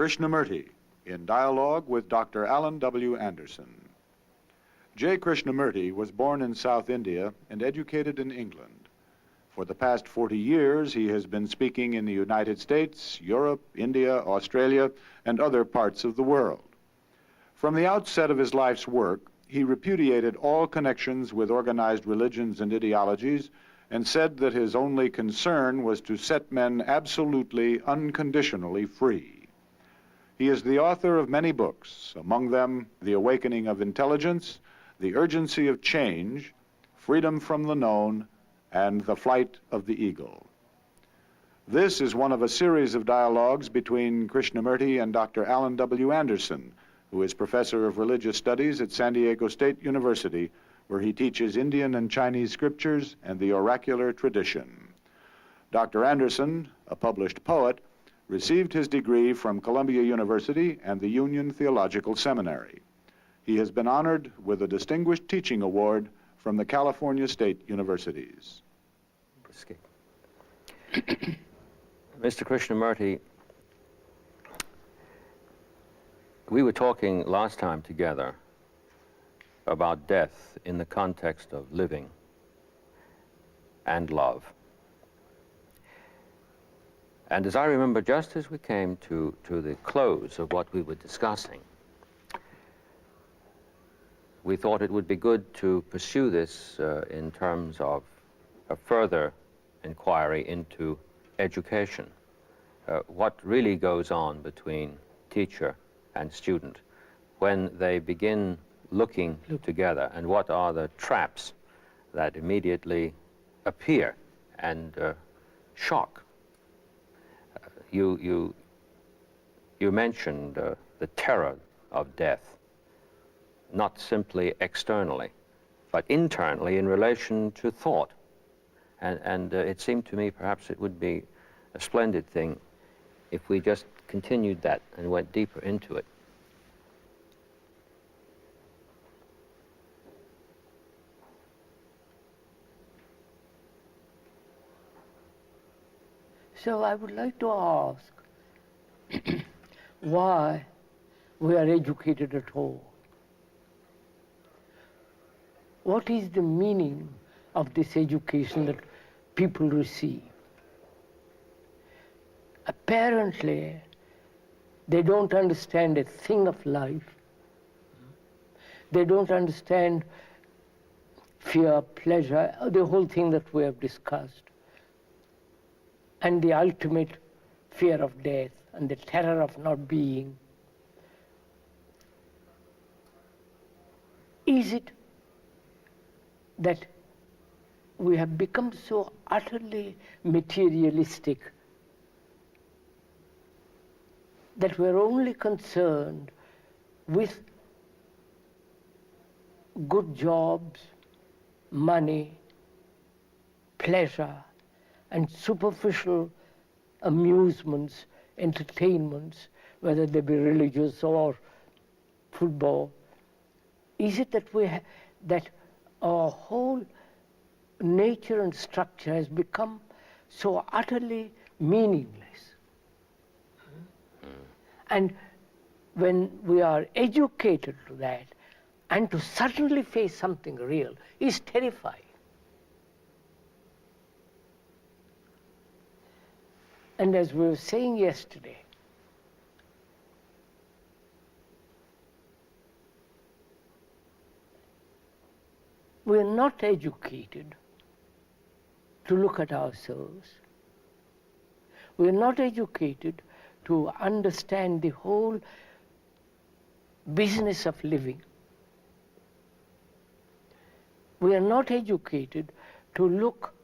Krishnamurti, in dialogue with Dr. Alan W. Anderson. J. Krishnamurti was born in South India and educated in England. For the past 40 years, he has been speaking in the United States, Europe, India, Australia, and other parts of the world. From the outset of his life's work, he repudiated all connections with organized religions and ideologies and said that his only concern was to set men absolutely, unconditionally free. He is the author of many books, among them The Awakening of Intelligence, The Urgency of Change, Freedom from the Known, and The Flight of the Eagle. This is one of a series of dialogues between Krishnamurti and Dr. Alan W. Anderson, who is professor of religious studies at San Diego State University, where he teaches Indian and Chinese scriptures and the oracular tradition. Dr. Anderson, a published poet, received his degree from Columbia University and the Union Theological Seminary. He has been honored with a Distinguished Teaching Award from the California State Universities. Mr. Krishnamurti, we were talking last time together about death in the context of living and love. And as I remember, just as we came to the close of what we were discussing, we thought it would be good to pursue this in terms of a further inquiry into education. What really goes on between teacher and student when they begin looking together, and what are the traps that immediately appear and shock. You mentioned the terror of death, not simply externally, but internally in relation to thought. And it seemed to me perhaps it would be a splendid thing if we just continued that and went deeper into it. So I would like to ask why we are educated at all. What is the meaning of this education that people receive? Apparently, they don't understand a thing of life. They don't understand fear, pleasure, the whole thing that we have discussed, and the ultimate fear of death and the terror of not being. Is it that we have become so utterly materialistic that we're only concerned with good jobs, money, pleasure, and superficial amusements, entertainments, whether they be religious or football? Is it that that our whole nature and structure has become so utterly meaningless? And when we are educated to that, and to suddenly face something real is terrifying. And as we were saying yesterday, we are not educated to look at ourselves. We are not educated to understand the whole business of living. We are not educated to look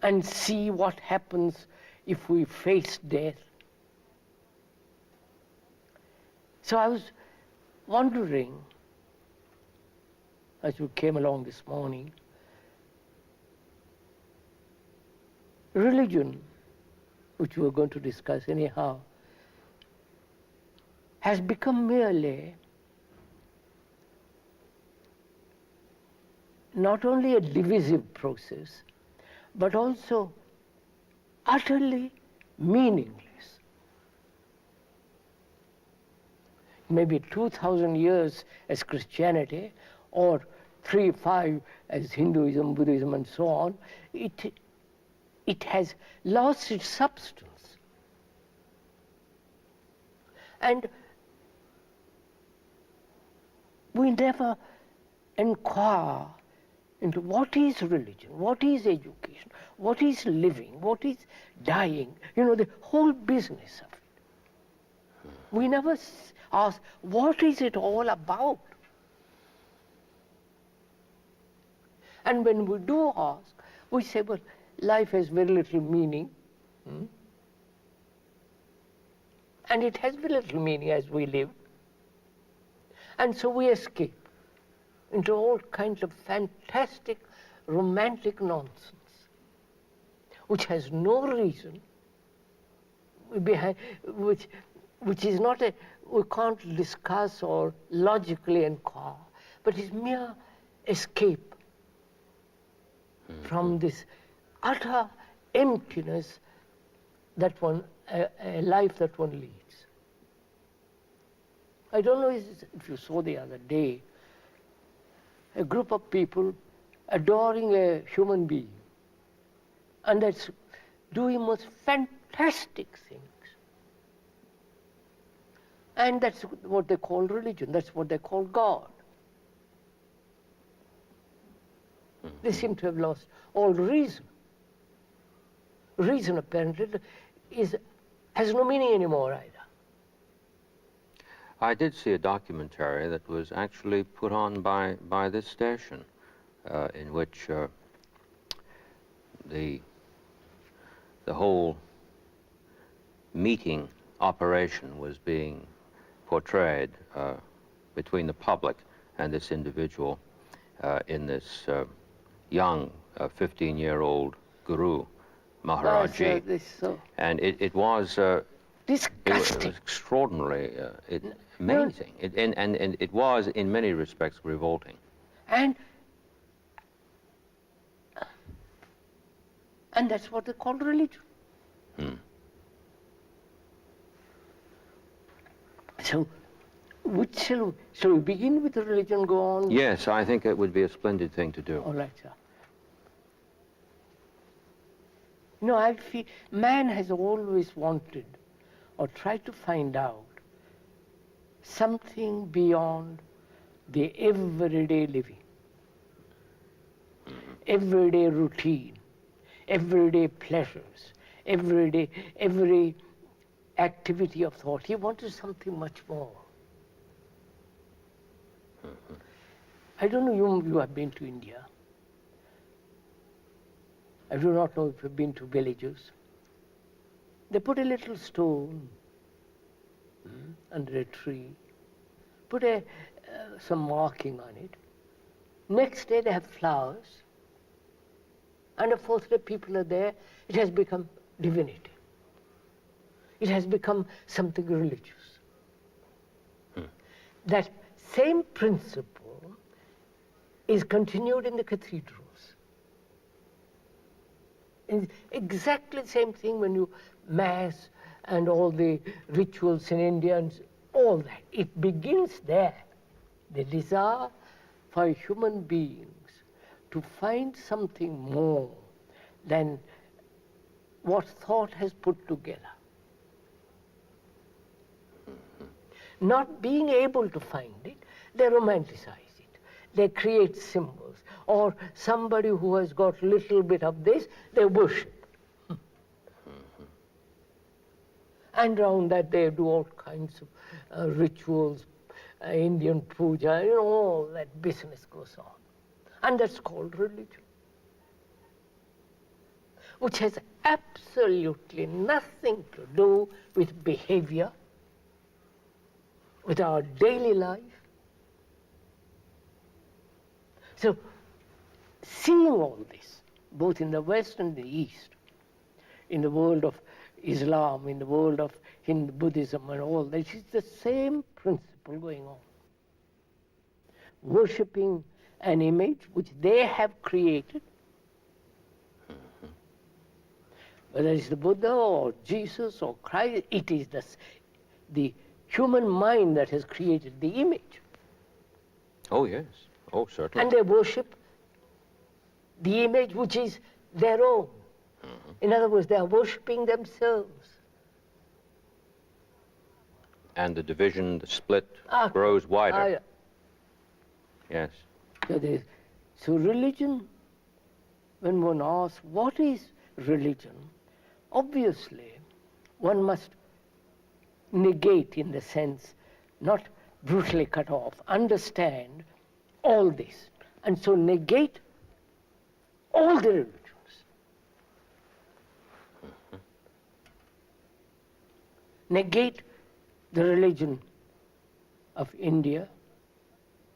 and see what happens if we face death. So I was wondering, as we came along this morning, religion, which we were going to discuss anyhow, has become merely not only a divisive process, but also utterly meaningless. maybe 2,000 years as Christianity, or 3, 5 as Hinduism, Buddhism, and so on, it has lost its substance. And we never inquire into what is religion, what is education, what is living, what is dying, the whole business of it. We never ask, what is it all about? And when we do ask, we say, well, life has very little meaning. And it has very little meaning as we live. And so we escape into all kinds of fantastic, romantic nonsense, which has no reason behind, which is not we can't discuss or logically inquire, but is mere escape from this utter emptiness that a life that one leads. I don't know if you saw the other day a group of people adoring a human being, and that's doing most fantastic things. And that's what they call religion, that's what they call God. They seem to have lost all reason. Reason apparently has no meaning anymore either. I did see a documentary that was actually put on by this station, in which the whole meeting operation was being portrayed between the public and this individual in this young 15-year-old guru, Maharaji. And it was disgusting. It was extraordinary, amazing. And it was, in many respects, revolting. And that's what they call religion. So, shall we begin with the religion, go on? Yes, I think it would be a splendid thing to do. All right, sir. I feel man has always wanted or tried to find out something beyond the everyday living, everyday routine, everyday pleasures, every activity of thought. He wanted something much more. I don't know, you have been to India. I do not know if you've been to villages. They put a little stone under a tree, put some marking on it. Next day they have flowers, and the fourth day people are there. It has become divinity. It has become something religious. That same principle is continued in the cathedrals. It's exactly the same thing when you Mass and all the rituals in India and all that. It begins there. The desire for human beings to find something more than what thought has put together. Not being able to find it, they romanticize it. They create symbols. Or somebody who has got a little bit of this, they worship. And around that they do all kinds of rituals, Indian puja, all that business goes on. And that's called religion, which has absolutely nothing to do with behavior, with our daily life. So, seeing all this, both in the West and the East, in the world of Islam, in the world of Hindu Buddhism and all that, it's the same principle going on. Worshipping an image which they have created, whether it's the Buddha or Jesus or Christ, it is the human mind that has created the image. Oh, yes. Oh, certainly. And they worship the image which is their own. In other words, they are worshipping themselves. And the division, the split, grows wider. Yes. So religion, when one asks, what is religion? Obviously, one must negate, in the sense, not brutally cut off, understand all this. And so negate all the religions. Negate the religion of India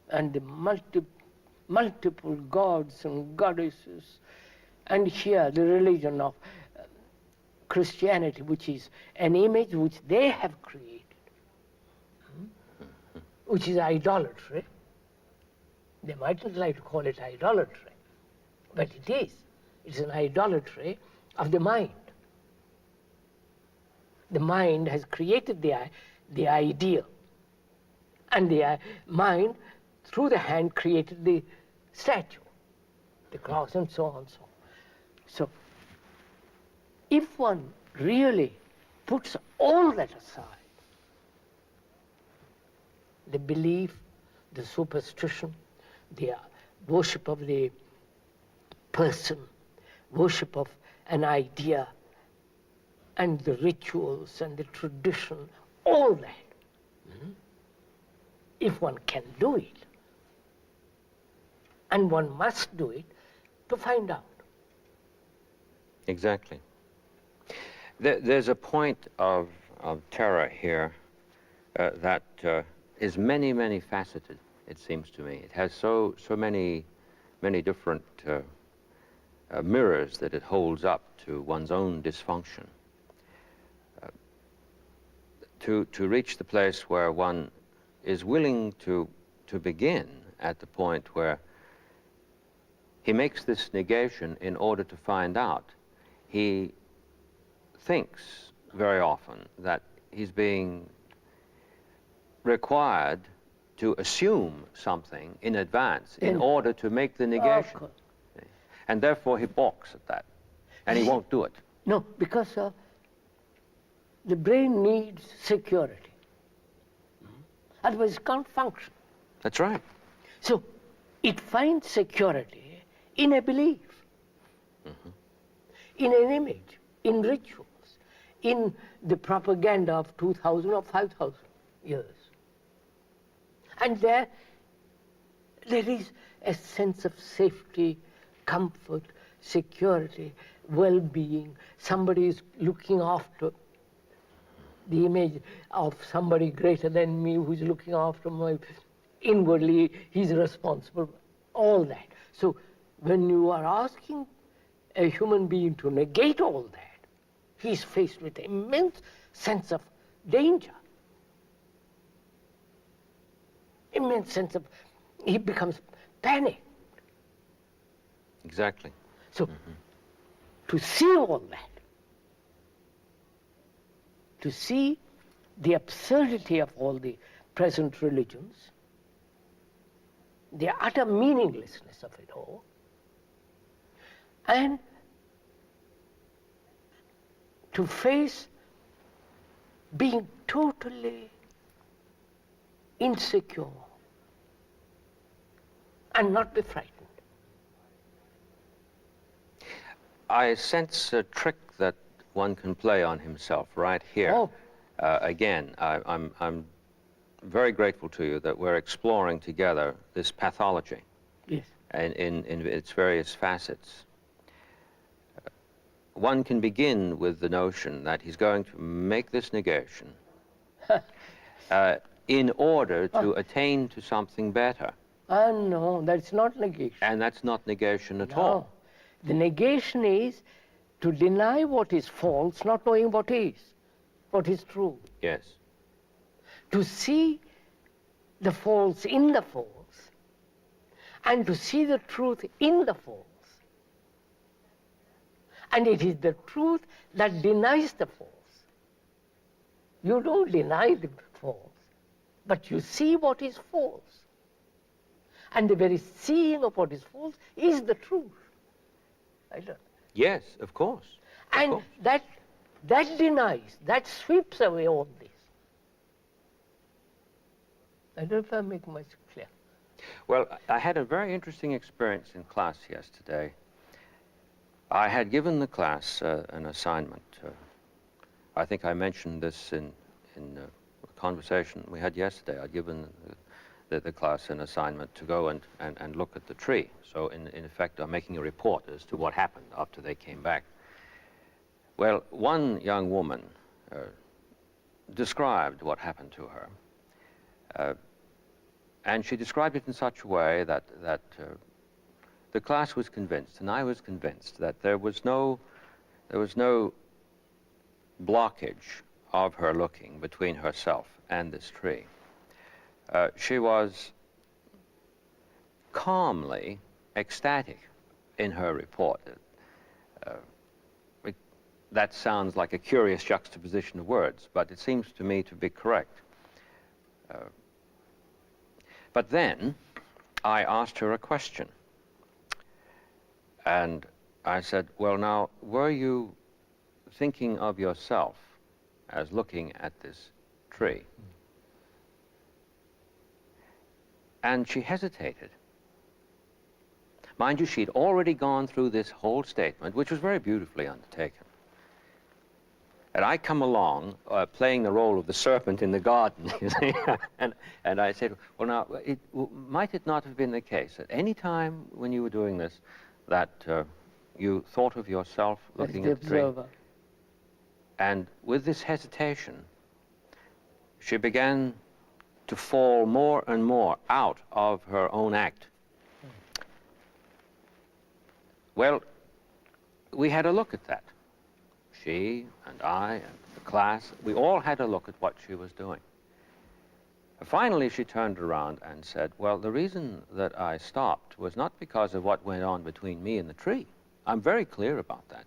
and the multiple gods and goddesses, and here the religion of Christianity, which is an image which they have created, which is idolatry. They mightn't like to call it idolatry, but it is. It's an idolatry of the mind. The mind has created the ideal, and the mind, through the hand, created the statue, the cross, and so on. So, if one really puts all that aside, the belief, the superstition, the worship of the person, worship of an idea, and the rituals and the tradition, all that, if one can do it, and one must do it to find out. Exactly. There's a point of terror here that is many, many faceted, it seems to me. It has so many different mirrors that it holds up to one's own dysfunction. To reach the place where one is willing to begin at the point where he makes this negation in order to find out. He thinks very often that he's being required to assume something in advance in order to make the negation. And therefore he balks at that, and he won't do it. No, because the brain needs security. Otherwise it can't function. That's right. So it finds security in a belief, in an image, in rituals, in the propaganda of 2,000 or 5,000 years. And there is a sense of safety, comfort, security, well-being. Somebody is looking after the image of somebody greater than me who is looking after my, inwardly he's responsible, all that. So when you are asking a human being to negate all that, he's faced with an immense sense of danger. Immense sense of, he becomes panicked. Exactly. So to see all that, to see the absurdity of all the present religions, the utter meaninglessness of it all, and to face being totally insecure and not be frightened. I sense a trick that one can play on himself right here. Oh. Again, I'm very grateful to you that we're exploring together this pathology. Yes. And in its various facets. One can begin with the notion that he's going to make this negation in order to attain to something better. No, that's not negation. And that's not negation at all. The negation is to deny what is false, not knowing what is true. Yes. To see the false in the false, and to see the truth in the false. And it is the truth that denies the false. You don't deny the false, but you see what is false. And the very seeing of what is false is the truth. I don't. Yes, of course. And that denies, that sweeps away all this. I don't know if I make myself clear. Well, I had a very interesting experience in class yesterday. I had given the class an assignment. I think I mentioned this in a conversation we had yesterday. I'd given the class an assignment to go and look at the tree. So in effect, I'm making a report as to what happened after they came back. Well, one young woman described what happened to her. And she described it in such a way that the class was convinced, and I was convinced, that there was no blockage of her looking between herself and this tree. She was calmly ecstatic in her report. That sounds like a curious juxtaposition of words, but it seems to me to be correct. But then I asked her a question. And I said, well, now, were you thinking of yourself as looking at this tree? And she hesitated. Mind you, she'd already gone through this whole statement, which was very beautifully undertaken. And I come along playing the role of the serpent in the garden, you see. and I said, well, now, might it not have been the case at any time when you were doing this that you thought of yourself looking at the tree? And with this hesitation, she began to fall more and more out of her own act. Well, we had a look at that. She and I and the class, we all had a look at what she was doing. Finally, she turned around and said, well, the reason that I stopped was not because of what went on between me and the tree. I'm very clear about that.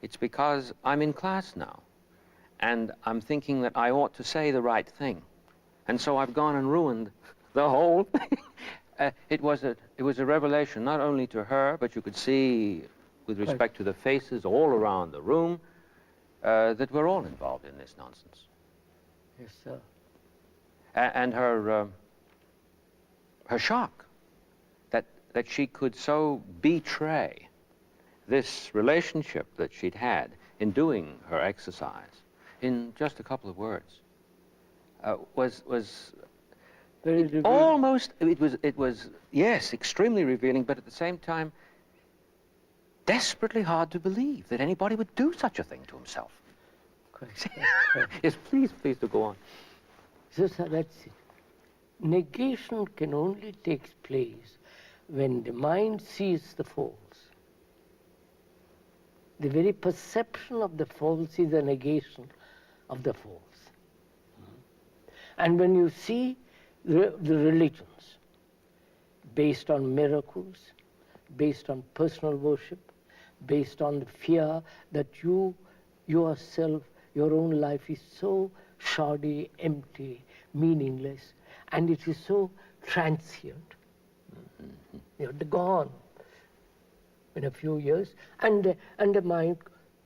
It's because I'm in class now, and I'm thinking that I ought to say the right thing. And so I've gone and ruined the whole thing. It was a revelation, not only to her, but you could see, with respect to the faces all around the room, that we're all involved in this nonsense. Yes, sir. And her shock that she could so betray this relationship that she'd had in doing her exercise in just a couple of words was Very almost, it was, yes, extremely revealing, but at the same time, desperately hard to believe that anybody would do such a thing to himself. Correct. Yes, please do go on. So, sir, that's it. Negation can only take place when the mind sees the false. The very perception of the false is a negation of the false. And when you see the religions based on miracles, based on personal worship, based on the fear that you yourself, your own life is so shoddy, empty, meaningless, and it is so transient. You're gone in a few years, and the mind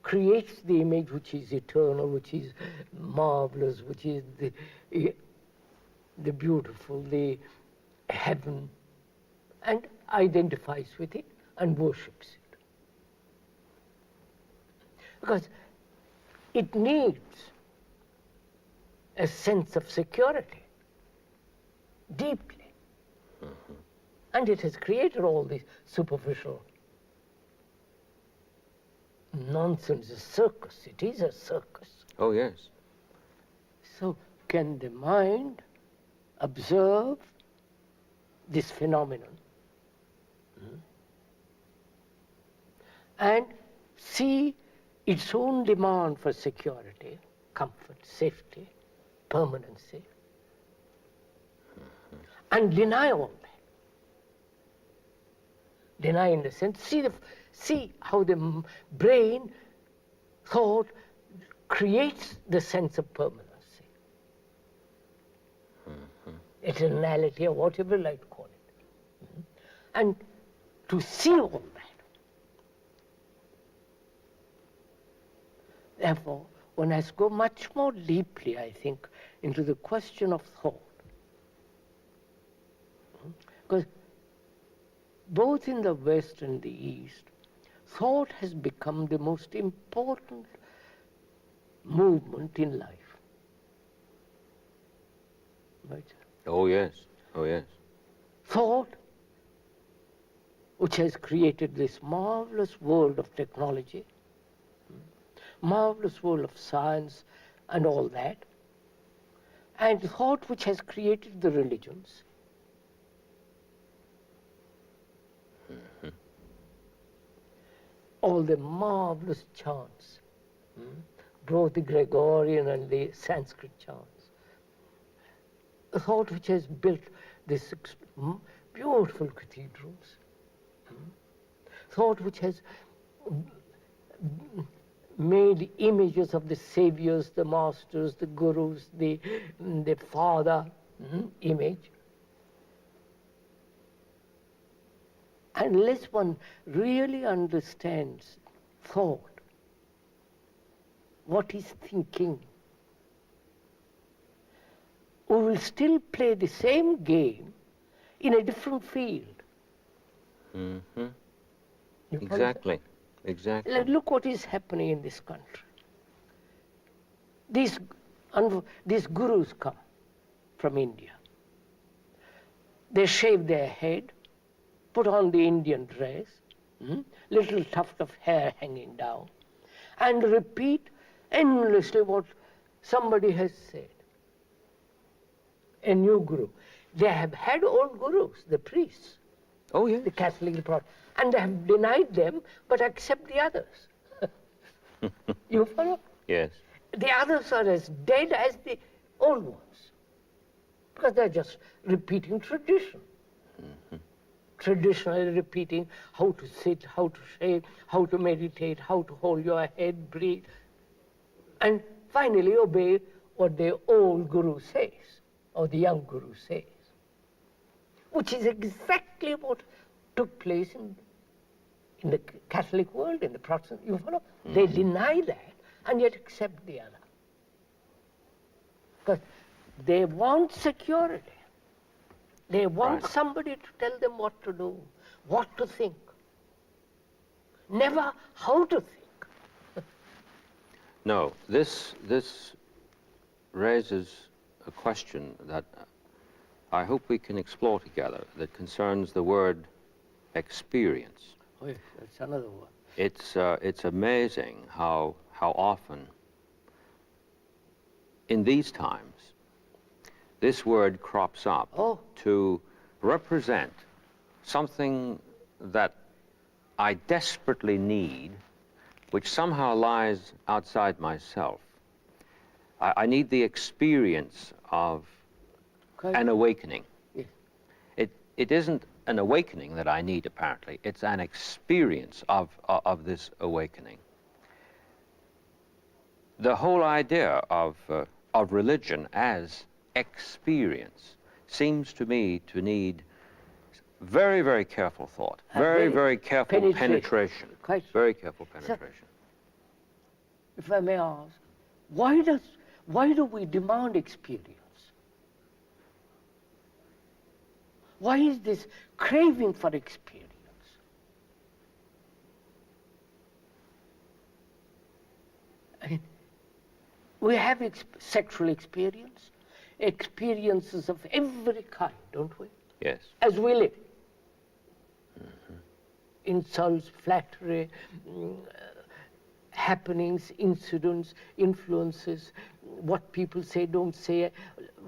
creates the image which is eternal, which is marvelous, which is the beautiful, the heaven, and identifies with it and worships it. Because it needs a sense of security, deeply. And it has created all this superficial nonsense, a circus. It is a circus. Oh, yes. So can the mind observe this phenomenon and see its own demand for security, comfort, safety, permanency, and deny all that? Deny in the sense, see how the brain thought creates the sense of permanency. eternality, or whatever you like to call it. And to see all that, therefore, one has to go much more deeply, I think, into the question of thought. Because both in the West and the East, thought has become the most important movement in life. Right? Oh, yes. Oh, yes. Thought, which has created this marvelous world of technology, marvelous world of science and all that, and thought which has created the religions. All the marvelous chants, both the Gregorian and the Sanskrit chants. A thought which has built these beautiful cathedrals. Thought which has made images of the saviors, the masters, the gurus, the father image. Unless one really understands thought, what is thinking, we will still play the same game in a different field. Mm-hmm. You follow Exactly. Exactly. that? Look what is happening in this country. These gurus come from India. They shave their head, put on the Indian dress, little tuft of hair hanging down, and repeat endlessly what somebody has said. A new guru. They have had old gurus, the priests, Oh, yes. the Catholic, the Protestant, and they have denied them, but accept the others. You follow? Yes. The others are as dead as the old ones, because they're just repeating tradition. Traditionally repeating how to sit, how to shave, how to meditate, how to hold your head, breathe, and finally obey what the old guru says, or the young guru says, which is exactly what took place in the Catholic world, in the Protestant, you follow? They deny that and yet accept the other. Because they want security. They want somebody to tell them what to do, what to think. Never how to think. No, this raises a question that I hope we can explore together that concerns the word experience. Oh, yes, that's another word. It's amazing how often in these times this word crops up to represent something that I desperately need, which somehow lies outside myself. I need the experience of an awakening. Yes. It isn't an awakening that I need, apparently. It's an experience of this awakening. The whole idea of religion as experience seems to me to need very, very careful thought, very careful penetration. Quite. Very careful penetration. If I may ask, why do we demand experience? Why is this craving for experience? I mean, we have sexual experience, experiences of every kind, don't we? Yes. As we live. Insults, flattery, happenings, incidents, influences, what people say, don't say.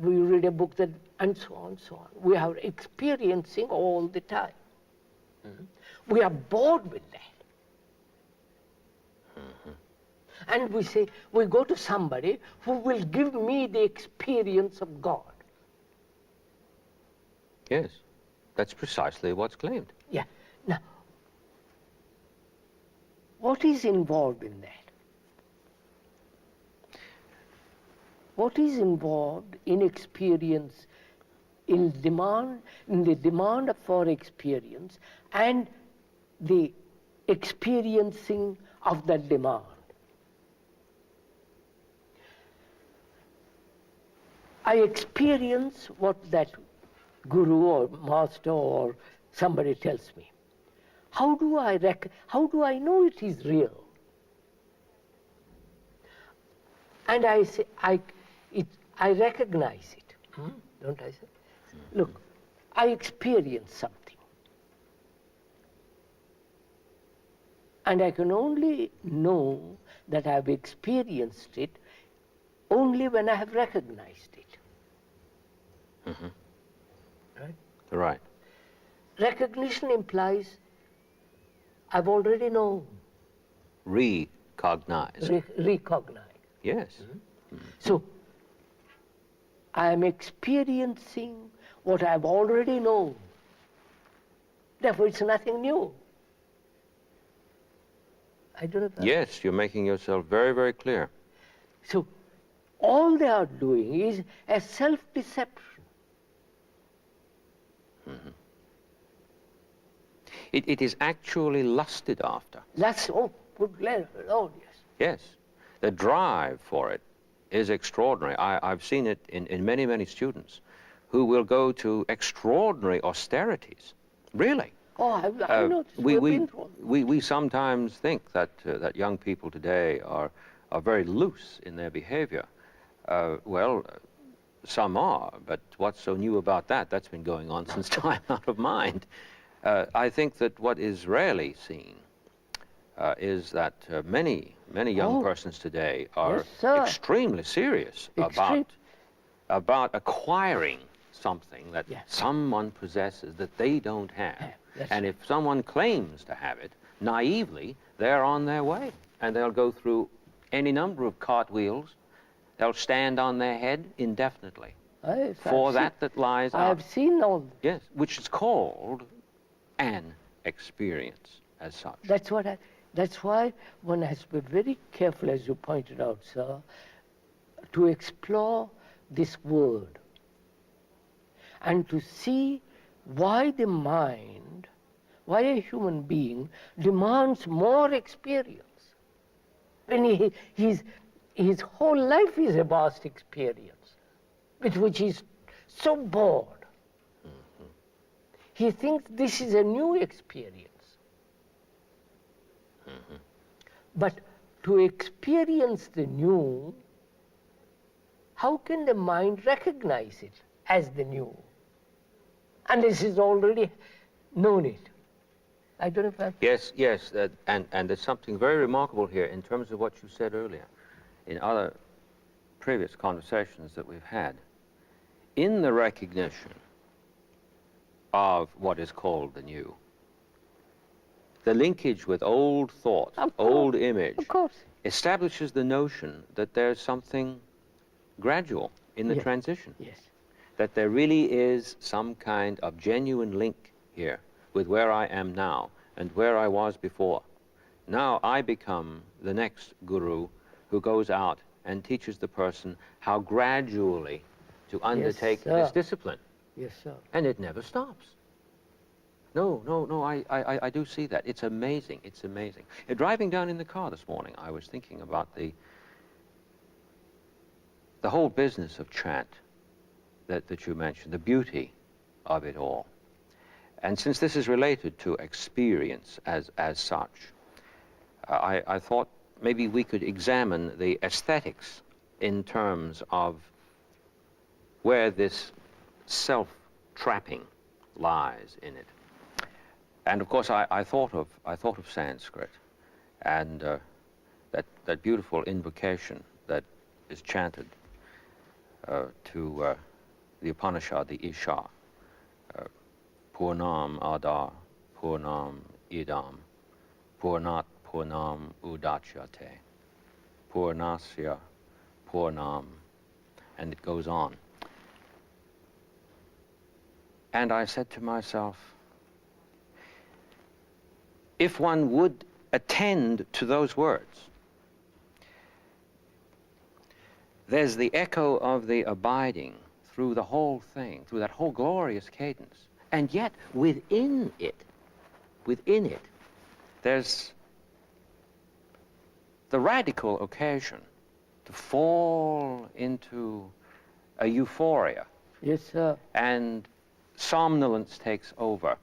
We read a book that, and so on, so on. We are experiencing all the time. We are bored with that. And we say, we go to somebody who will give me the experience of God. Yes. That's precisely what's claimed. Yeah. Now, what is involved in that? What is involved in experience in the demand for experience and the experiencing of that demand. I experience what that guru or master or somebody tells me. How do I know it is real? And I say, I recognize it. Don't I say? Look, I experience something. And I can only know that I've experienced it only when I have recognized it. Right? Right. Recognition implies I've already known. Recognize. Recognize. Yes. So I am experiencing what I've already known. Therefore, it's nothing new. I don't know if Yes, you're making yourself very, very clear. So all they are doing is a self-deception. It is actually lusted after. That's, oh, good Lord, yes. Yes. The drive for it is extraordinary. I've seen it in many, many students who will go to extraordinary austerities. Really. Oh, I noticed. We sometimes think that that young people today are very loose in their behavior. Well, some are, but what's so new about that? That's been going on since time out of mind. I think that what is rarely seen is that many young persons today are extremely serious about acquiring something that someone possesses that they don't have. And if someone claims to have it, naively, they're on their way. And they'll go through any number of cartwheels. They'll stand on their head indefinitely for that lies out. I've seen all. Yes, which is called an experience as such. That's why one has to be very careful, as you pointed out, sir, to explore this word and to see why the mind, why a human being demands more experience when his whole life is a vast experience with which he's so bored. He thinks this is a new experience. But to experience the new, how can the mind recognize it as the new? Unless it's already known it. I don't know if I... Yes, and there's something very remarkable here in terms of what you said earlier, in other previous conversations that we've had. In the recognition of what is called the new, the linkage with old thought, old image, establishes the notion that there's something gradual in the transition. Yes. That there really is some kind of genuine link here with where I am now and where I was before. Now I become the next guru who goes out and teaches the person how gradually to undertake this discipline. Yes, sir. And it never stops. No, I do see that. It's amazing, it's amazing. Driving down in the car this morning, I was thinking about the whole business of chant that you mentioned, the beauty of it all. And since this is related to experience as such, I thought maybe we could examine the aesthetics in terms of where this self-trapping lies in it. And of course, I thought of Sanskrit and that beautiful invocation that is chanted to the Upanishad, the Isha, Purnam Adar, Purnam Idam, Purnat Purnam Udachyate, Purnasya Purnam, and it goes on. And I said to myself, if one would attend to those words, there's the echo of the abiding through the whole thing, through that whole glorious cadence. And yet, within it, there's the radical occasion to fall into a euphoria. Yes, sir. And somnolence takes over.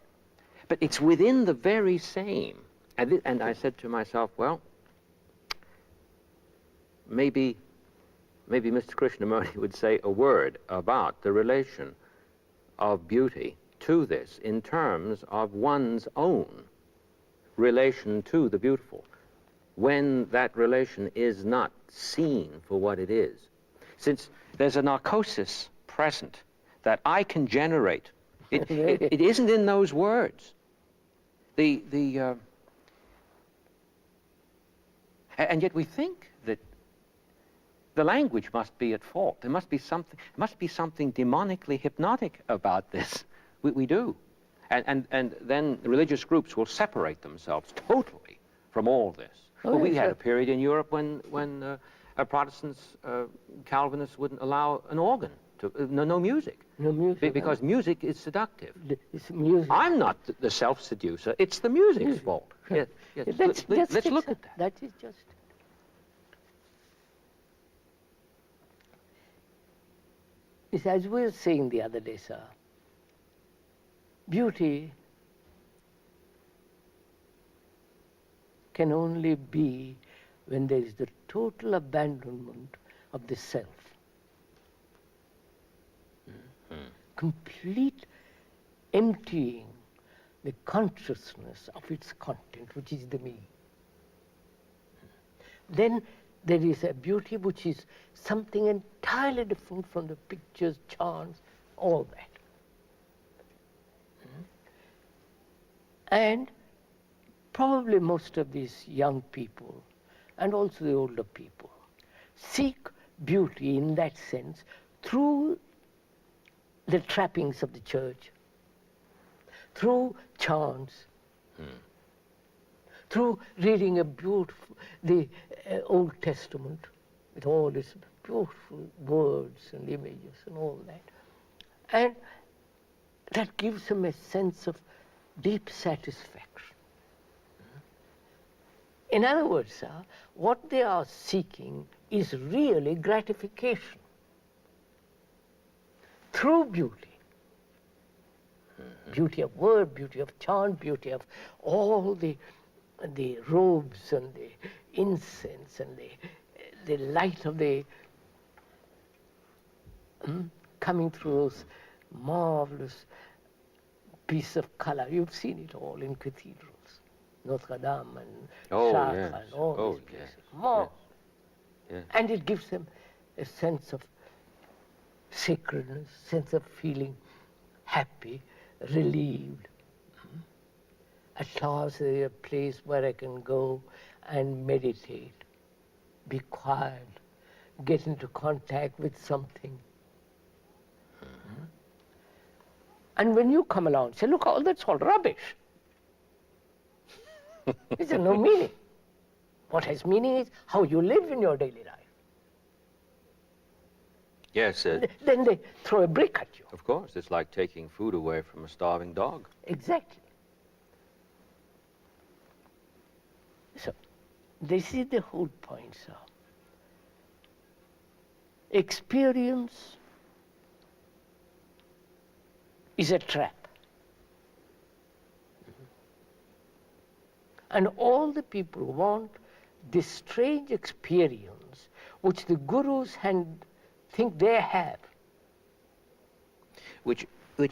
But it's within the very same. And I said to myself, well, maybe Mr. Krishnamurti would say a word about the relation of beauty to this in terms of one's own relation to the beautiful, when that relation is not seen for what it is. Since there's a narcosis present that I can generate. It isn't in those words. And yet we think that the language must be at fault. There must be something demonically hypnotic about this. We do. And then religious groups will separate themselves totally from all this. Well, we had a period in Europe when Protestants, Calvinists wouldn't allow an organ, no music. No music. Because music is seductive. It's music. I'm not the self-seducer. It's the music's fault. Yes, yes. Let's look at that. That is just. It's as we were saying the other day, sir, beauty can only be when there is the total abandonment of the self. Complete emptying the consciousness of its content, which is the me. Then there is a beauty which is something entirely different from the pictures, chants, all that. And probably most of these young people, and also the older people, seek beauty in that sense through the trappings of the church, through chants, through reading the Old Testament with all its beautiful words and images and all that. And that gives them a sense of deep satisfaction. In other words, sir, what they are seeking is really gratification through beauty. Beauty of word, beauty of chant, beauty of all the robes and the incense and the light of the coming through those marvelous piece of color. You've seen it all in cathedrals, Notre Dame and Chartres and all these places. More. Yes. And it gives them a sense of sacredness, sense of feeling happy, relieved. At last there is a place where I can go and meditate, be quiet, get into contact with something. And when you come along, say, look, all that's all rubbish. It has no meaning. What has meaning is how you live in your daily life. Yes. Then they throw a brick at you. Of course, it's like taking food away from a starving dog. Exactly. So, this is the whole point, sir. Experience is a trap. And all the people want this strange experience which the gurus think they have. Which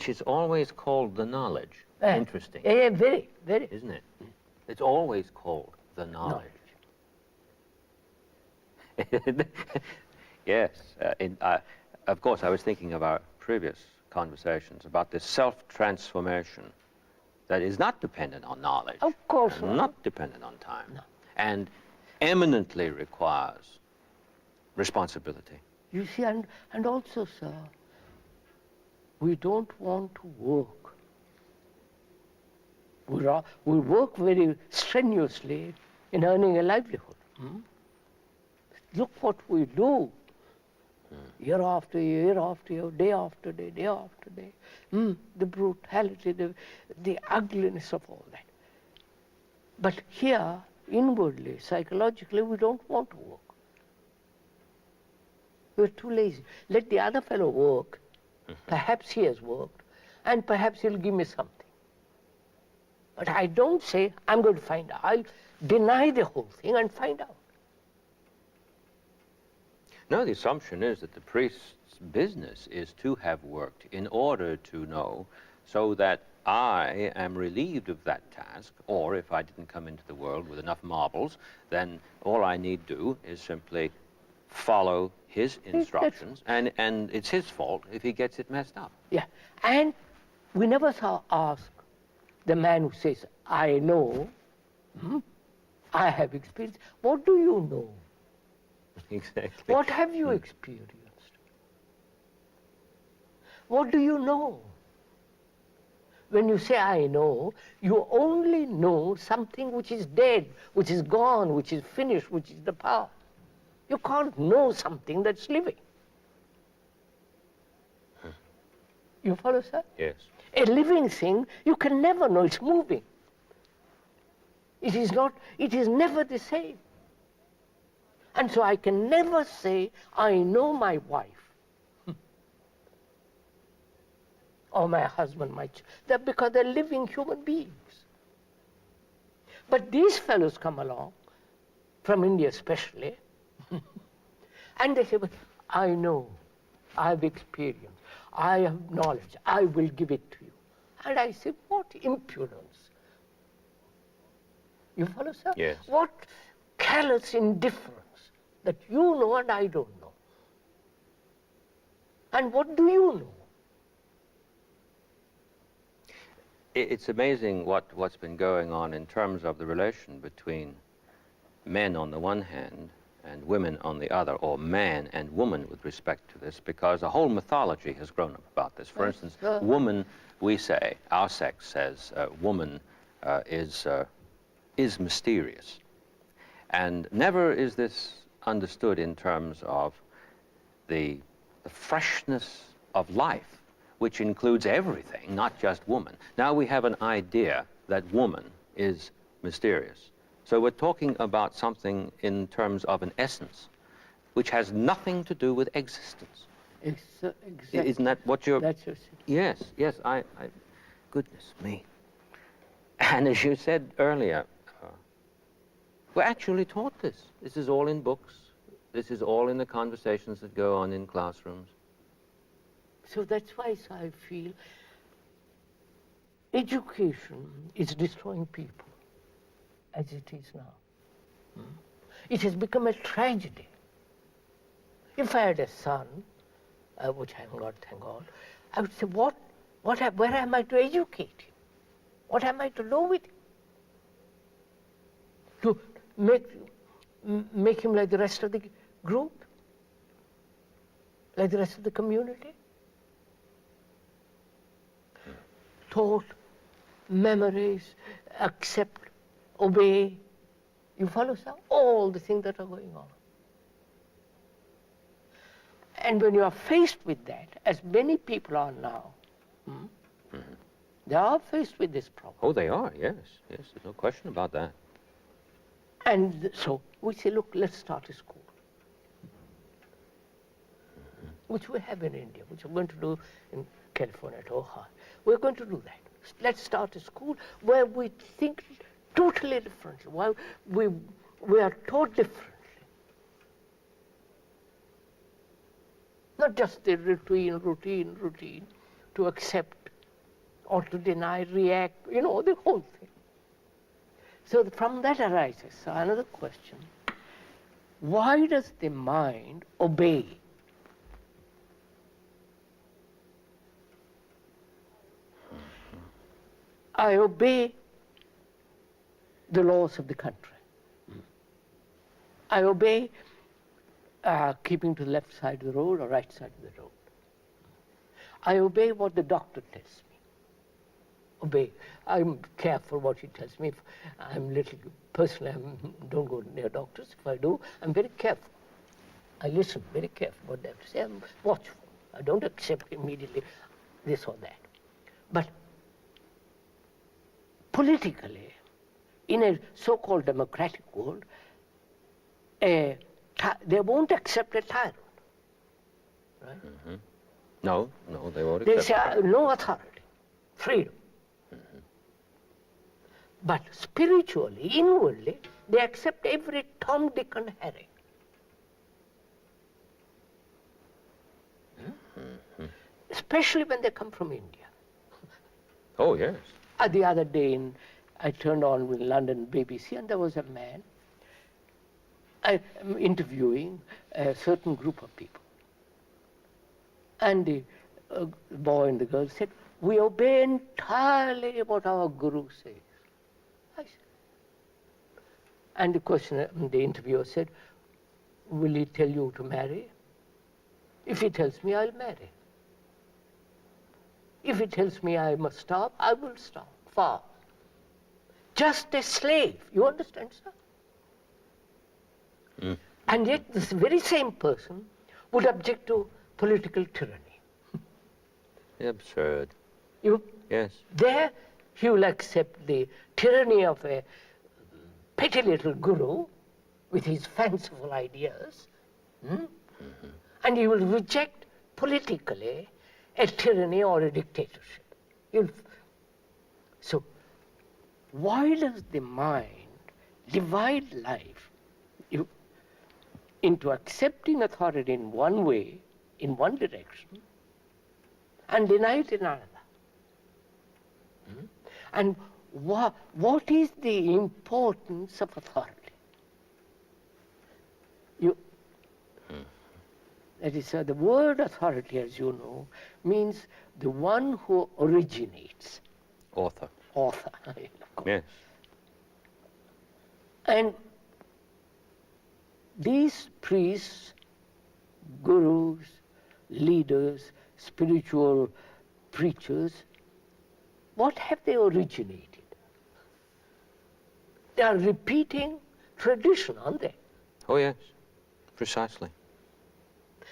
is always called the knowledge. Interesting. Yeah, very, very. Isn't it? It's always called the knowledge. Yes. Of course, I was thinking of our previous conversations about this self-transformation that is not dependent on knowledge. Of course not. Not dependent on time. No. And eminently requires responsibility. You see, and also, sir, we don't want to work. We work very strenuously in earning a livelihood. Look what we do. Year after year, day after day, day after day. The brutality, the ugliness of all that. But here, inwardly, psychologically, we don't want to work. We're too lazy. Let the other fellow work. Perhaps he has worked, and perhaps he'll give me something. But I don't say, I'm going to find out. I'll deny the whole thing and find out. No, the assumption is that the priest's business is to have worked in order to know, so that I am relieved of that task, or if I didn't come into the world with enough marbles, then all I need do is simply follow his instructions, and it's his fault if he gets it messed up. Yeah, and we never ask the man who says, I know, I have experience. What do you know? Exactly. What have you experienced? What do you know? When you say, I know, you only know something which is dead, which is gone, which is finished, which is the past. You can't know something that's living. You follow, sir? Yes. A living thing, you can never know, it's moving. It is never the same. And so I can never say, I know my wife, or my husband, because they're living human beings. But these fellows come along, from India especially, and they say, but I know, I have experience, I have knowledge, I will give it to you. And I say, what impudence. You follow, sir? Yes. What callous indifference that you know and I don't know. And what do you know? It's amazing what's been going on in terms of the relation between men on the one hand and women on the other, or man and woman with respect to this, because a whole mythology has grown up about this. For instance, woman, we say, our sex says, woman is mysterious. And never is this understood in terms of the freshness of life, which includes everything, not just woman. Now we have an idea that woman is mysterious. So we're talking about something in terms of an essence, which has nothing to do with existence. Exactly. Isn't that what you're... That's your... Yes, yes, goodness me. And as you said earlier, we're actually taught this. This is all in books. This is all in the conversations that go on in classrooms. So that's why I feel education is destroying people, as it is now. It has become a tragedy. If I had a son, which I haven't got, thank God, I would say, where am I to educate him? What am I to do with him? To make him like the rest of the group? Like the rest of the community? Thought, memories, accept, obey. You follow, sir? All the things that are going on. And when you are faced with that, as many people are now, they are faced with this problem. Oh, they are, yes, yes, there's no question about that. And so we say, look, let's start a school, which we have in India, which we're going to do in California at Ohio. We're going to do that. Let's start a school where we think totally differently, where we are taught differently. Not just the routine, to accept or to deny, react, the whole thing. So from that arises another question. Why does the mind obey? I obey the laws of the country. I obey keeping to the left side of the road or right side of the road. I obey what the doctor tells me. Obey. I'm careful what he tells me. If I'm little, personally, don't go near doctors. If I do, I'm very careful. I listen very carefully what they have to say. I'm watchful. I don't accept immediately this or that. But politically, in a so-called democratic world, they won't accept a tyrant. Right? Mm-hmm. No, they won't They accept say no authority, freedom. Mm-hmm. But spiritually, inwardly, they accept every Tom, Dick, and Harry. Mm-hmm. Especially when they come from India. Oh, yes. The other day, I turned on with London BBC, and there was a man interviewing a certain group of people. And the boy and the girl said, "We obey entirely what our guru says." I said, and the interviewer said, "Will he tell you to marry? If he tells me, I'll marry. If he tells me I must starve, I will starve. Far. Just a slave. You understand, sir?" Mm. And yet this very same person would object to political tyranny. Absurd. Yes. There he will accept the tyranny of a petty little guru with his fanciful ideas, mm-hmm. and he will reject politically a tyranny or a dictatorship. So why does the mind divide life into accepting authority in one way, in one direction, and deny it in another? And what is the importance of authority? That is, the word authority, as you know, means the one who originates. Author. Author. Yes. And these priests, gurus, leaders, spiritual preachers, what have they originated? They are repeating tradition, aren't they? Oh, yes. Precisely.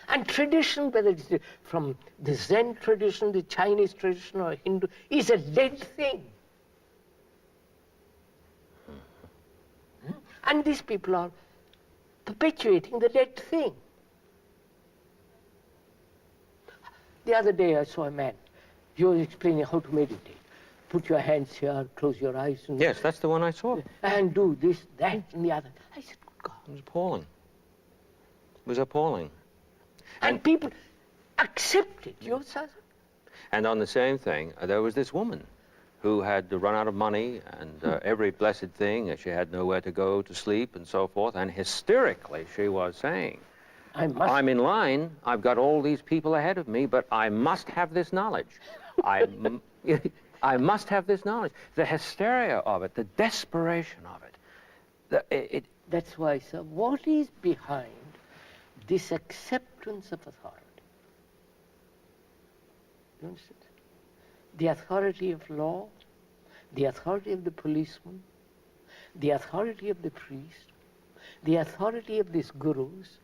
And tradition, whether it's from the Zen tradition, the Chinese tradition, or Hindu, is a dead thing. And these people are perpetuating the dead thing. The other day I saw a man. He was explaining how to meditate. Put your hands here, close your eyes. And yes, that's the one I saw. And do this, that, and the other. I said, good God. It was appalling. It was appalling. And people accept it, you know. And on the same thing, there was this woman who had run out of money and every blessed thing. She had nowhere to go to sleep and so forth. And hysterically, she was saying, I'm in line. I've got all these people ahead of me, but I must have this knowledge. I must have this knowledge. The hysteria of it, the desperation of it. That's why, sir, what is behind this acceptance of authority? You understand? The authority of law, the authority of the policeman, the authority of the priest, the authority of these gurus.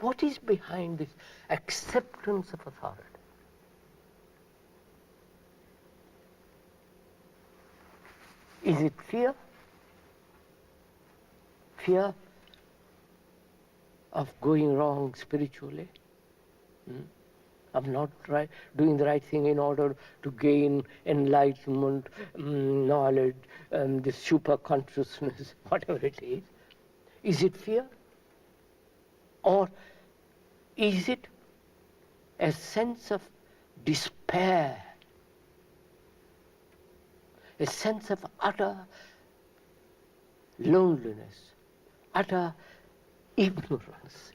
What is behind this acceptance of authority? Is it fear? Fear of going wrong spiritually? Of not doing the right thing in order to gain enlightenment, knowledge, the super consciousness, whatever it is? Is it fear? Or is it a sense of despair? A sense of utter loneliness, utter ignorance.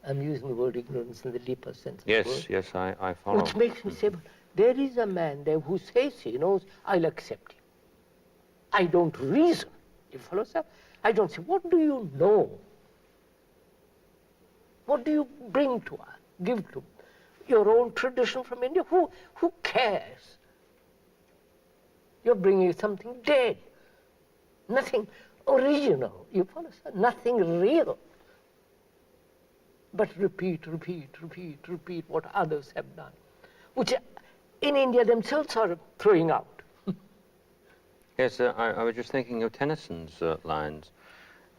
I'm using the word ignorance in the deeper sense of the word. Yes, I follow. Which makes me say, there is a man there who says he knows, I'll accept him. I don't reason. You follow, sir? I don't say, what do you know? What do you bring to us, give to your own tradition from India? Who cares? You're bringing something dead, nothing original. You follow, sir? Nothing real. but repeat what others have done, which in India themselves are throwing out. Yes, I was just thinking of Tennyson's lines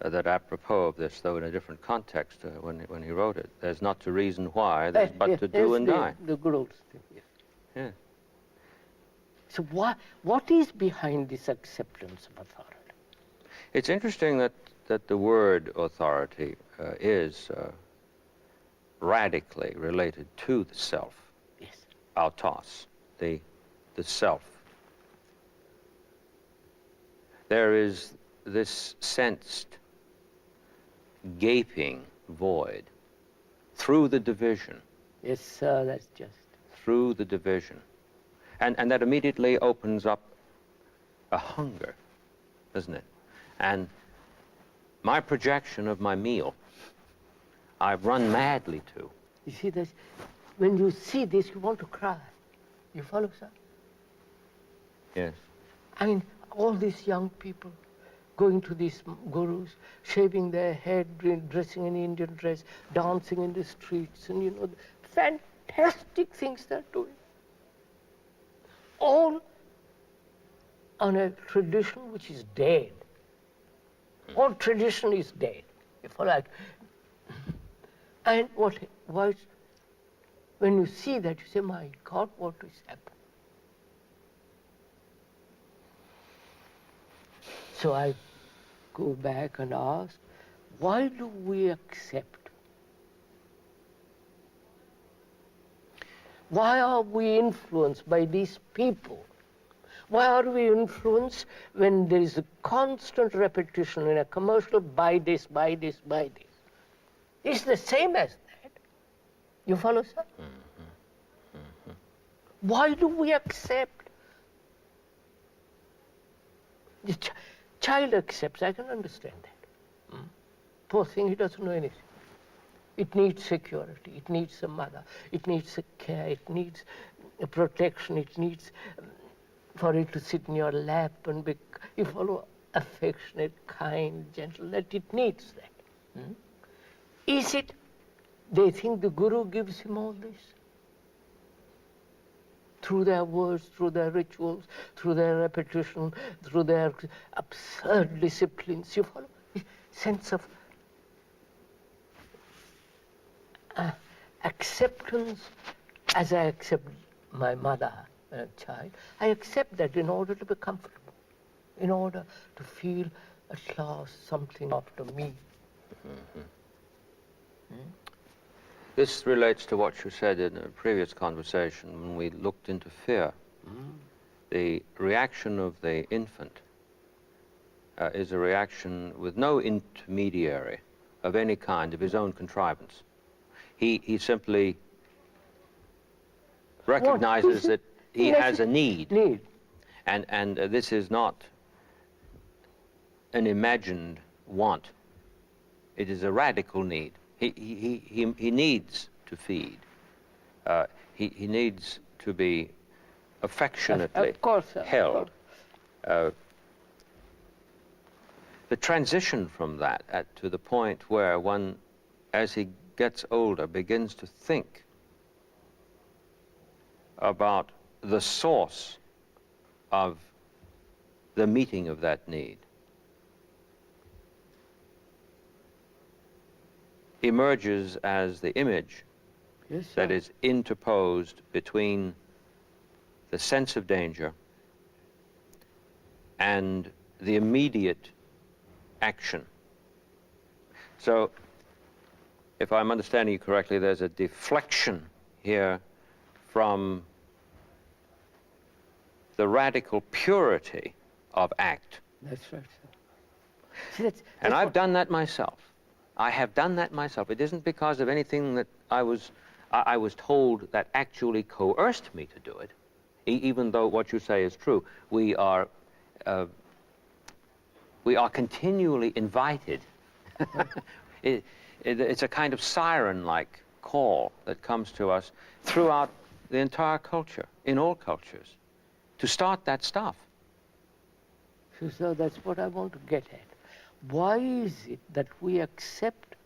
that apropos of this, though in a different context when he wrote it. There's not to reason why, there's but to do and die. The good old thing, yes. Yeah. So what is behind this acceptance of authority? It's interesting that the word authority is radically related to the self. Yes. Autos, the self. There is this sensed gaping void through the division. Yes, sir, that's just. Through the division. And that immediately opens up a hunger, doesn't it? And my projection of my meal, I've run madly to. You see, this, when you see this, you want to cry. You follow, sir? Yes. I mean, all these young people going to these gurus, shaving their head, dressing in Indian dress, dancing in the streets, and you know, fantastic things they're doing. All on a tradition which is dead. All tradition is dead. You follow? And when you see that, you say, my God, what is happening? So I go back and ask, why do we accept? Why are we influenced by these people? Why are we influenced when there is a constant repetition in a commercial, buy this, buy this, buy this? It's the same as that. You follow, sir? Mm-hmm. Mm-hmm. Why do we accept? The child accepts, I can understand that. Poor thing, he doesn't know anything. It needs security, it needs a mother, it needs a care, it needs a protection, it needs for it to sit in your lap and be, you follow, affectionate, kind, gentle, that it needs that. Is it, they think the guru gives him all this? Through their words, through their rituals, through their repetition, through their absurd disciplines, you follow? Sense of acceptance, as I accept my mother and a child, I accept that in order to be comfortable, in order to feel at last something after me. This relates to what you said in a previous conversation when we looked into fear. The reaction of the infant is a reaction with no intermediary of any kind, of his own contrivance. He simply recognizes that he has a need. And this is not an imagined want. It is a radical need. He needs to feed. He needs to be affectionately held. The transition from that to the point where one, as he gets older, begins to think about the source of the meeting of that need, emerges as the image that is interposed between the sense of danger and the immediate action. So, if I'm understanding you correctly, there's a deflection here from the radical purity of act. That's right, sir. See, that's and I've done that myself. I have done that myself. It isn't because of anything that I was told that actually coerced me to do it, even though what you say is true. We are continually invited. It's a kind of siren-like call that comes to us throughout the entire culture, in all cultures, to start that stuff. So that's what I want to get at. Why is it that we accept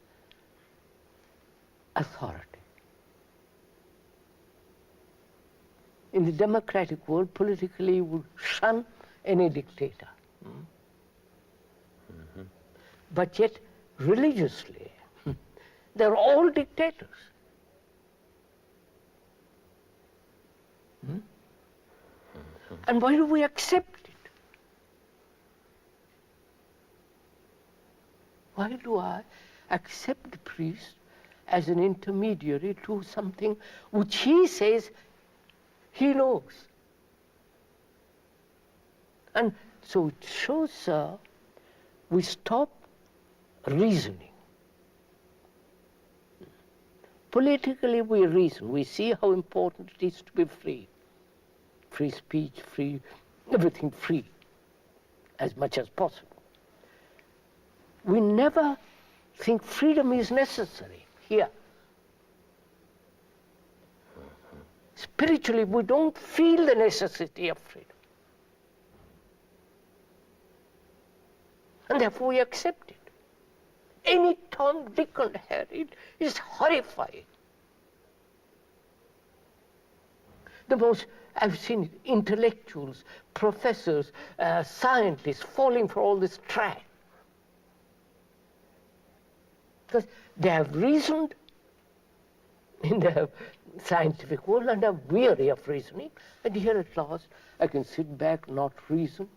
authority. In the democratic world, politically, you would shun any dictator. But yet, religiously, they're all dictators. And why do we accept it? Why do I accept the priest as an intermediary to something which he says he knows? And so it shows we stop reasoning. Politically we reason. We see how important it is to be free. Free speech, free, everything free, as much as possible. We never think freedom is necessary here. Spiritually, we don't feel the necessity of freedom. And therefore we accept it. Any Tom, Dick and Harry is horrifying. The most, I've seen it, intellectuals, professors, scientists falling for all this trash. Because they have reasoned in the scientific world and are weary of reasoning. And here at last, I can sit back, not reason,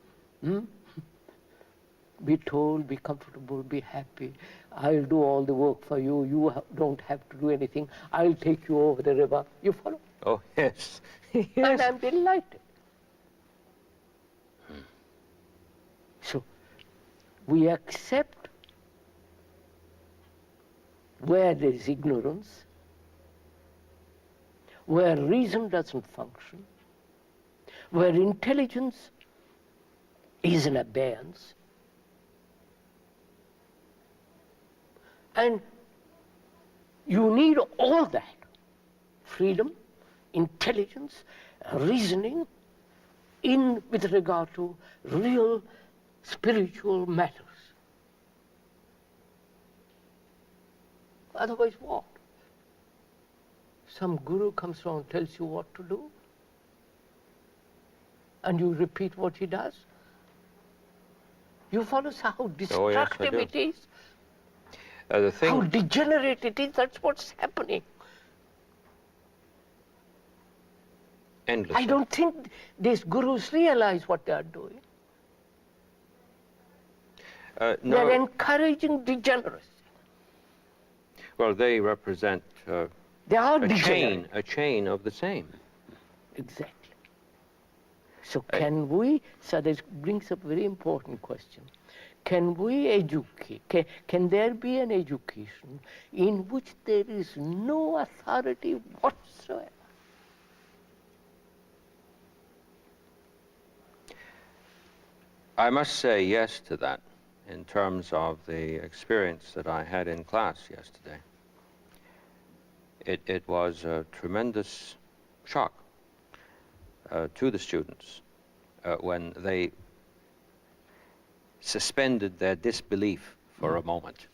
be told, be comfortable, be happy. I'll do all the work for you. You don't have to do anything. I'll take you over the river. You follow? Oh, yes. Yes. And I'm delighted. So, we accept where there is ignorance, where reason doesn't function, where intelligence is in abeyance, and you need all that, freedom, intelligence, reasoning, with regard to real spiritual matters. Otherwise what? Some guru comes along and tells you what to do, and you repeat what he does. You follow how destructive it is, how degenerate it is. That's what's happening. Endlessly. I don't think these gurus realize what they are doing. No. They're encouraging degeneracy. Well, they represent They are a chain of the same. Exactly. So can we, so this brings up a very important question. Can we educate, can there be an education in which there is no authority whatsoever? I must say yes to that in terms of the experience that I had in class yesterday. It was a tremendous shock to the students when they suspended their disbelief for a moment,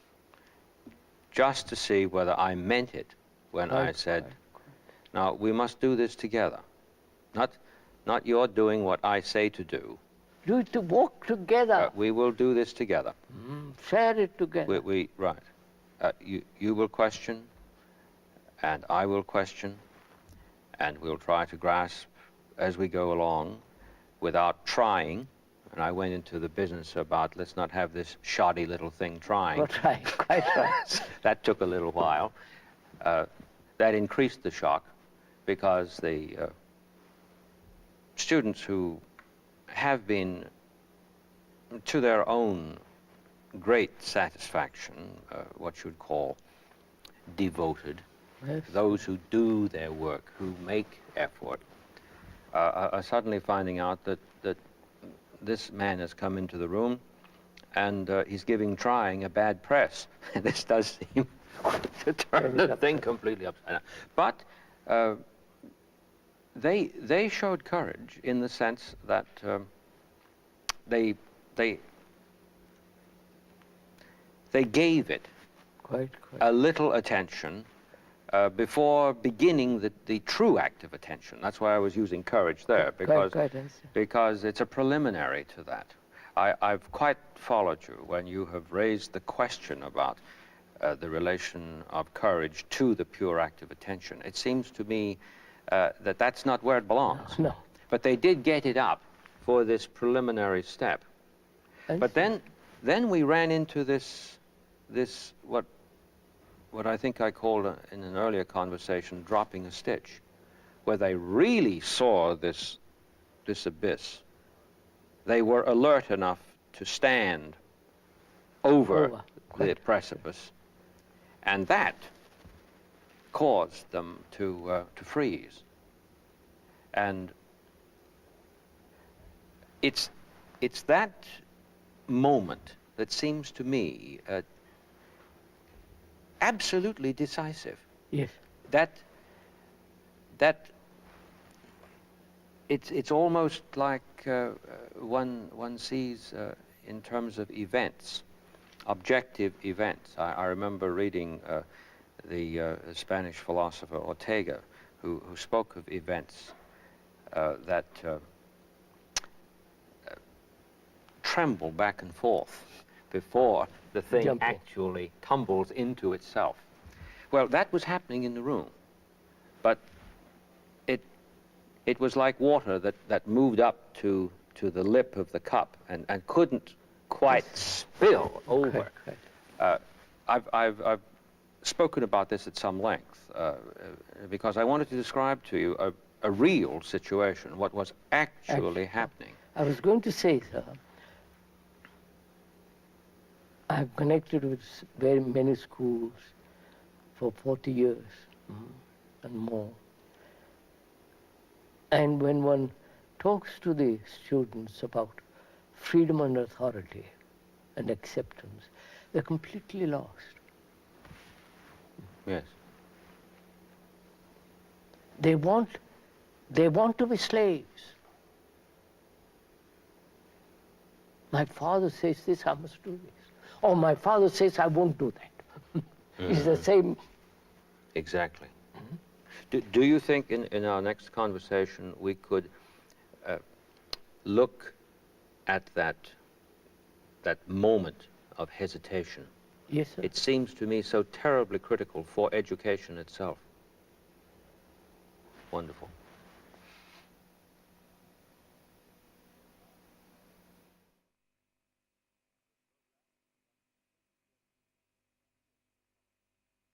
just to see whether I meant it when I said, now we must do this together. Not you're doing what I say to do. Do it to walk together. We will do this together. Share it together. Right. You will question, and I will question, and we'll try to grasp as we go along without trying. And I went into the business about let's not have this shoddy little thing trying. Right, quite right. That took a little while. That increased the shock because the students who have been, to their own great satisfaction, what you'd call devoted, Yes. those who do their work, who make effort, are suddenly finding out that this man has come into the room and he's giving trying a bad press. This does seem to turn the thing completely upside down. But they showed courage in the sense that they gave it Quite. a little attention before beginning the true act of attention. That's why I was using courage there, because it's a preliminary to that. I've quite followed you when you have raised the question about the relation of courage to the pure act of attention. It seems to me that that's not where it belongs. No. But they did get it up for this preliminary step. But then we ran into this what I think I called in an earlier conversation dropping a stitch, where they really saw this abyss. They were alert enough to stand over the precipice, and that caused them to freeze. And it's that moment that seems to me absolutely decisive. Yes. That it's almost like one sees in terms of events, objective events. I remember reading the Spanish philosopher Ortega, who spoke of events that tremble back and forth before the thing actually tumbles into itself. Well, that was happening in the room, but it was like water that moved up to the lip of the cup and couldn't quite spill over. I've spoken about this at some length because I wanted to describe to you a real situation, what was actually happening. I was going to say, sir, I've connected with very many schools for 40 years and more. And when one talks to the students about freedom and authority and acceptance, they're completely lost. Yes. They want to be slaves. My father says this, I must do this. Or my father says, I won't do that. It's the same. Exactly. Do you think in our next conversation we could look at that moment of hesitation? Yes, sir. It seems to me so terribly critical for education itself. Wonderful.